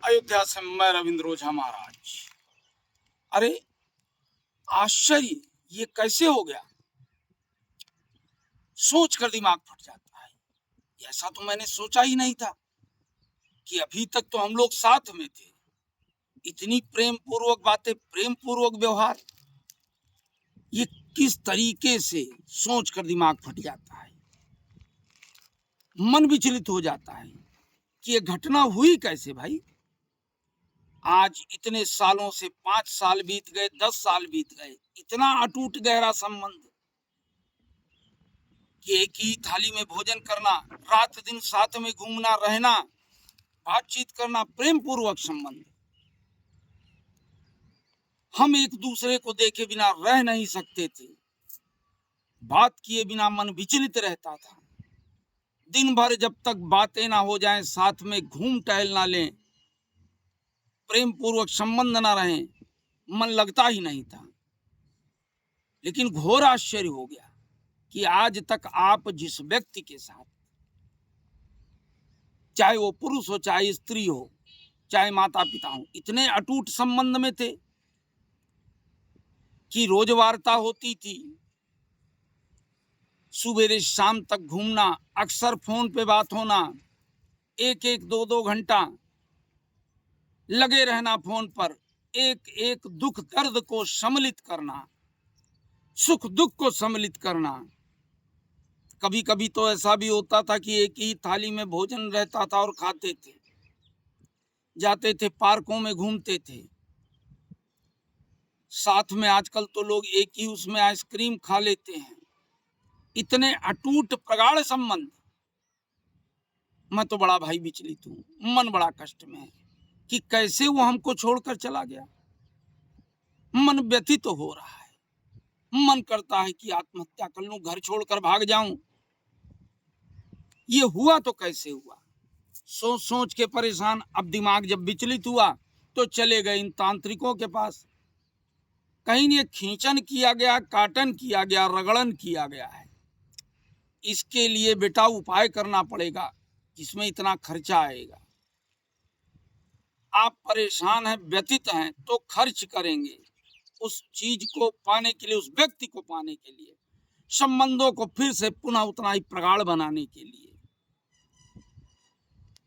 अयोध्या से मैं रविंद्र ओझा महाराज। अरे आश्चर्य, ये कैसे हो गया? सोच कर दिमाग फट जाता है। ऐसा तो मैंने सोचा ही नहीं था कि अभी तक तो हम लोग साथ में थे। इतनी प्रेम पूर्वक बातें, प्रेम पूर्वक व्यवहार, ये किस तरीके से? सोच कर दिमाग फट जाता है, मन विचलित हो जाता है कि ये घटना हुई कैसे भाई। आज इतने सालों से 5 साल बीत गए, 10 साल बीत गए, इतना अटूट गहरा संबंध कि एक ही थाली में भोजन करना, रात दिन साथ में घूमना, रहना, बातचीत करना, प्रेम पूर्वक संबंध। हम एक दूसरे को देखे बिना रह नहीं सकते थे, बात किए बिना मन विचलित रहता था। दिन भर जब तक बातें ना हो जाएं, साथ में घूम टहल ना लें, प्रेम पूर्वक संबंध ना रहे, मन लगता ही नहीं था। लेकिन घोर आश्चर्य हो गया कि आज तक आप जिस व्यक्ति के साथ, चाहे वो पुरुष हो, चाहे स्त्री हो, चाहे माता पिता हो, इतने अटूट संबंध में थे कि रोज वार्ता होती थी, सुबह शाम तक घूमना, अक्सर फोन पे बात होना, एक एक दो दो घंटा लगे रहना फोन पर, एक एक दुख दर्द को सम्मिलित करना, सुख दुख को सम्मिलित करना। कभी कभी तो ऐसा भी होता था कि एक ही थाली में भोजन रहता था और खाते थे, जाते थे, पार्कों में घूमते थे साथ में। आजकल तो लोग एक ही उसमें आइसक्रीम खा लेते हैं। इतने अटूट प्रगाढ़ संबंध। मैं तो बड़ा भाई विचलित हूँ, मन बड़ा कष्ट में है कि कैसे वो हमको छोड़कर चला गया। मन व्यथित तो हो रहा है, मन करता है कि आत्महत्या कर लूं, घर छोड़कर भाग जाऊं। ये हुआ तो कैसे हुआ? सोच सोच के परेशान। अब दिमाग जब विचलित हुआ तो चले गए इन तांत्रिकों के पास। कहीं ये खींचन किया गया, काटन किया गया, रगड़न किया गया है। इसके लिए बेटा उपाय करना पड़ेगा, इसमें इतना खर्चा आएगा। आप परेशान हैं, व्यथित हैं, तो खर्च करेंगे उस चीज को पाने के लिए, उस व्यक्ति को पाने के लिए, संबंधों को फिर से पुनः उतना ही प्रगाढ़ बनाने के लिए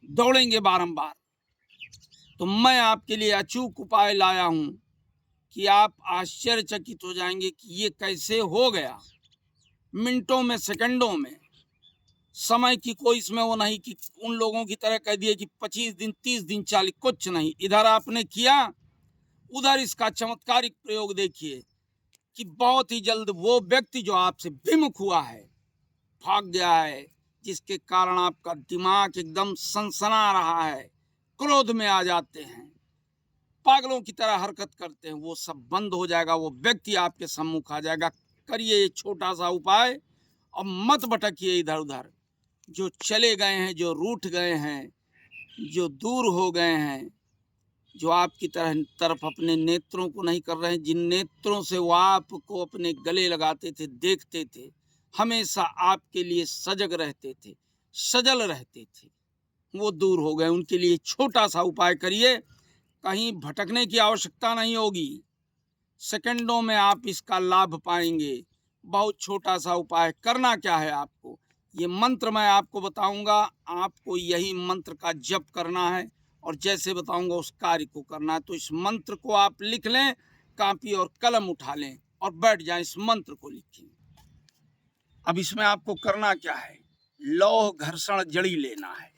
दौड़ेंगे बारंबार। तो मैं आपके लिए अचूक उपाय लाया हूं कि आप आश्चर्यचकित हो जाएंगे कि ये कैसे हो गया। मिनटों में, सेकंडों में, समय की कोई इसमें वो नहीं कि उन लोगों की तरह कह दिए कि 25 दिन, 30 दिन, 40, कुछ नहीं। इधर आपने किया, उधर इसका चमत्कारिक प्रयोग देखिए कि बहुत ही जल्द वो व्यक्ति जो आपसे विमुख हुआ है, भाग गया है, जिसके कारण आपका दिमाग एकदम सनसना रहा है, क्रोध में आ जाते हैं, पागलों की तरह हरकत करते हैं, वो सब बंद हो जाएगा। वो व्यक्ति आपके सम्मुख आ जाएगा। करिए ये छोटा सा उपाय और मत भटकिए इधर उधर। जो चले गए हैं, जो रूठ गए हैं, जो दूर हो गए हैं, जो आपकी तरफ अपने नेत्रों को नहीं कर रहे हैं, जिन नेत्रों से वो आपको अपने गले लगाते थे, देखते थे, हमेशा आपके लिए सजग रहते थे, सजल रहते थे, वो दूर हो गए। उनके लिए छोटा सा उपाय करिए, कहीं भटकने की आवश्यकता नहीं होगी। सेकंडों में आप इसका लाभ पाएंगे। बहुत छोटा सा उपाय। करना क्या है आपको? ये मंत्र मैं आपको बताऊंगा, आपको यही मंत्र का जप करना है और जैसे बताऊंगा उस कार्य को करना है। तो इस मंत्र को आप लिख लें, कॉपी और कलम उठा लें और बैठ जाएं, इस मंत्र को लिखें। अब इसमें आपको करना क्या है? लौह घर्षण जड़ी लेना है।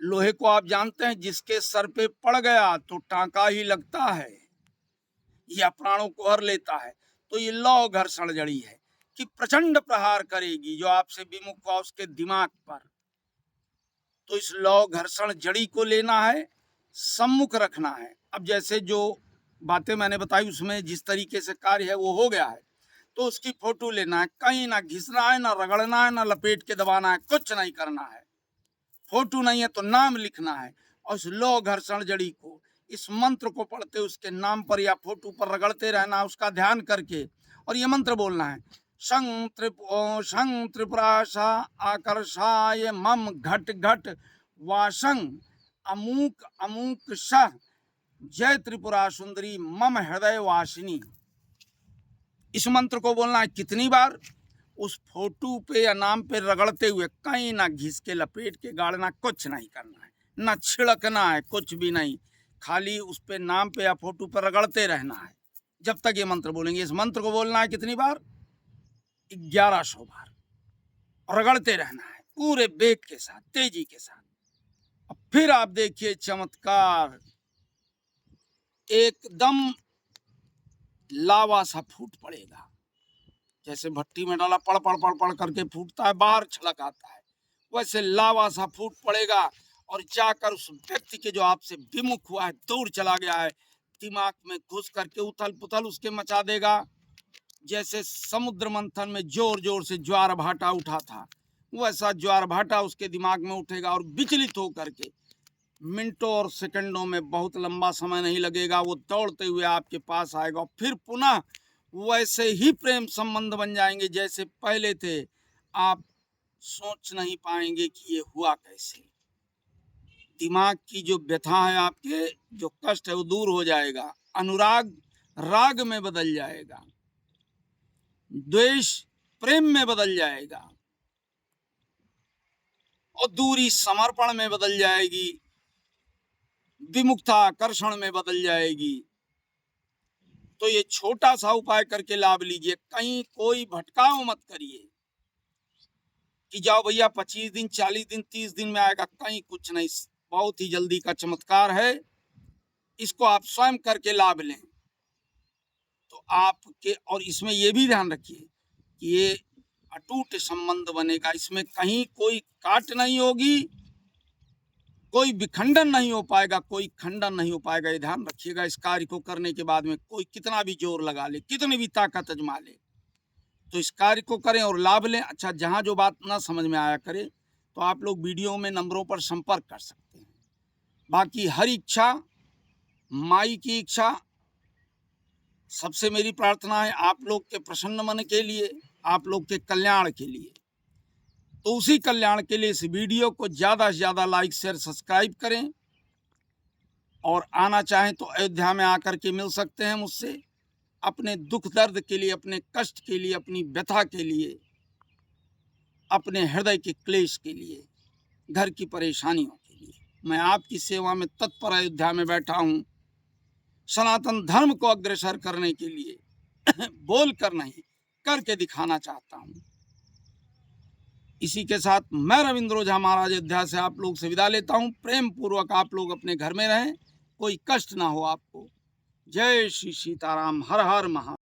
लोहे को आप जानते हैं, जिसके सर पे पड़ गया तो टांका ही लगता है, यह प्राणों को हर लेता है। तो ये लौह घर्षण जड़ी है कि प्रचंड प्रहार करेगी जो आपसे विमुख हुआ उसके दिमाग पर। तो इस लौह घर्षण जड़ी को लेना है, सम्मुख रखना है। अब जैसे जो बातें मैंने बताई उसमें जिस तरीके से कार्य है वो हो गया है, तो उसकी फोटो लेना है। कहीं ना घिसना है, ना रगड़ना है, ना लपेट के दबाना है, कुछ नहीं करना है। फोटो नहीं है तो नाम लिखना है और उस लौह घर्षण जड़ी को, इस मंत्र को पढ़ते उसके नाम पर या फोटो पर रगड़ते रहना, उसका ध्यान करके। और ये मंत्र बोलना है, शं त्रिपुराशा आकर्षाय मम घट घट वाशं अमूक अमूक सह जय त्रिपुरा सुंदरी मम हृदय वासिनी। इस मंत्र को बोलना है कितनी बार? उस फोटो पे या नाम पे रगड़ते हुए, कहीं ना घिस के लपेट के गाड़ना, कुछ नहीं करना है, ना छिड़कना है, कुछ भी नहीं, खाली उस पे नाम पे या फोटो पर रगड़ते रहना है जब तक ये मंत्र बोलेंगे। इस मंत्र को बोलना है कितनी बार? 1100 बार रगड़ते रहना है पूरे वेग के साथ, तेजी के साथ। अब फिर आप देखिए चमत्कार, एकदम लावा सा फूट पड़ेगा, जैसे भट्टी में डाला पड़ पड़ पड़ पड़ करके फूटता है, बाहर छलक आता है, वैसे लावा सा फूट पड़ेगा और जाकर उस व्यक्ति के जो आपसे विमुख हुआ है, दूर चला गया है, दिमाग में घुस करके उथल पुथल उसके मचा देगा। जैसे समुद्र मंथन में जोर जोर से ज्वार भाटा उठा था, वैसा ज्वार भाटा उसके दिमाग में उठेगा और विचलित होकर के मिनटों और सेकंडों में, बहुत लंबा समय नहीं लगेगा, वो दौड़ते हुए आपके पास आएगा। फिर पुनः वैसे ही प्रेम संबंध बन जाएंगे जैसे पहले थे। आप सोच नहीं पाएंगे कि ये हुआ कैसे। दिमाग की जो व्यथा है, आपके जो कष्ट है, वो दूर हो जाएगा, अनुराग राग में बदल जाएगा, द्वेष प्रेम में बदल जाएगा और दूरी समर्पण में बदल जाएगी, विमुक्ता आकर्षण में बदल जाएगी। तो ये छोटा सा उपाय करके लाभ लीजिए, कहीं कोई भटकाव मत करिए कि जाओ भैया 25 दिन 40 दिन 30 दिन में आएगा, कहीं कुछ नहीं, बहुत ही जल्दी का चमत्कार है, इसको आप स्वयं करके लाभ लें। तो आपके, और इसमें ये भी ध्यान रखिए कि ये अटूट संबंध बनेगा, इसमें कहीं कोई काट नहीं होगी, कोई विखंडन नहीं हो पाएगा, कोई खंडन नहीं हो पाएगा। ये ध्यान रखिएगा। इस कार्य को करने के बाद में कोई कितना भी जोर लगा ले, कितनी भी ताकत आजमा ले, तो इस कार्य को करें और लाभ लें। अच्छा, जहां जो बात ना समझ में आया करे तो आप लोग वीडियो में नंबरों पर संपर्क कर सकते हैं। बाकी हर इच्छा माई की इच्छा। सबसे मेरी प्रार्थना है आप लोग के प्रसन्न मन के लिए, आप लोग के कल्याण के लिए। तो उसी कल्याण के लिए इस वीडियो को ज़्यादा से ज़्यादा लाइक शेयर सब्सक्राइब करें, और आना चाहें तो अयोध्या में आकर के मिल सकते हैं मुझसे, अपने दुख दर्द के लिए, अपने कष्ट के लिए, अपनी व्यथा के लिए, अपने हृदय के क्लेश के लिए, घर की परेशानियों के लिए। मैं आपकी सेवा में तत्पर अयोध्या में बैठा हूँ, सनातन धर्म को अग्रसर करने के लिए बोल कर नहीं, करके दिखाना चाहता हूँ। इसी के साथ मैं रविंद्र ओझा महाराज अयोध्या से आप लोग से विदा लेता हूँ। प्रेम पूर्वक आप लोग अपने घर में रहें, कोई कष्ट ना हो आपको। जय श्री सीताराम, हर हर महादेव।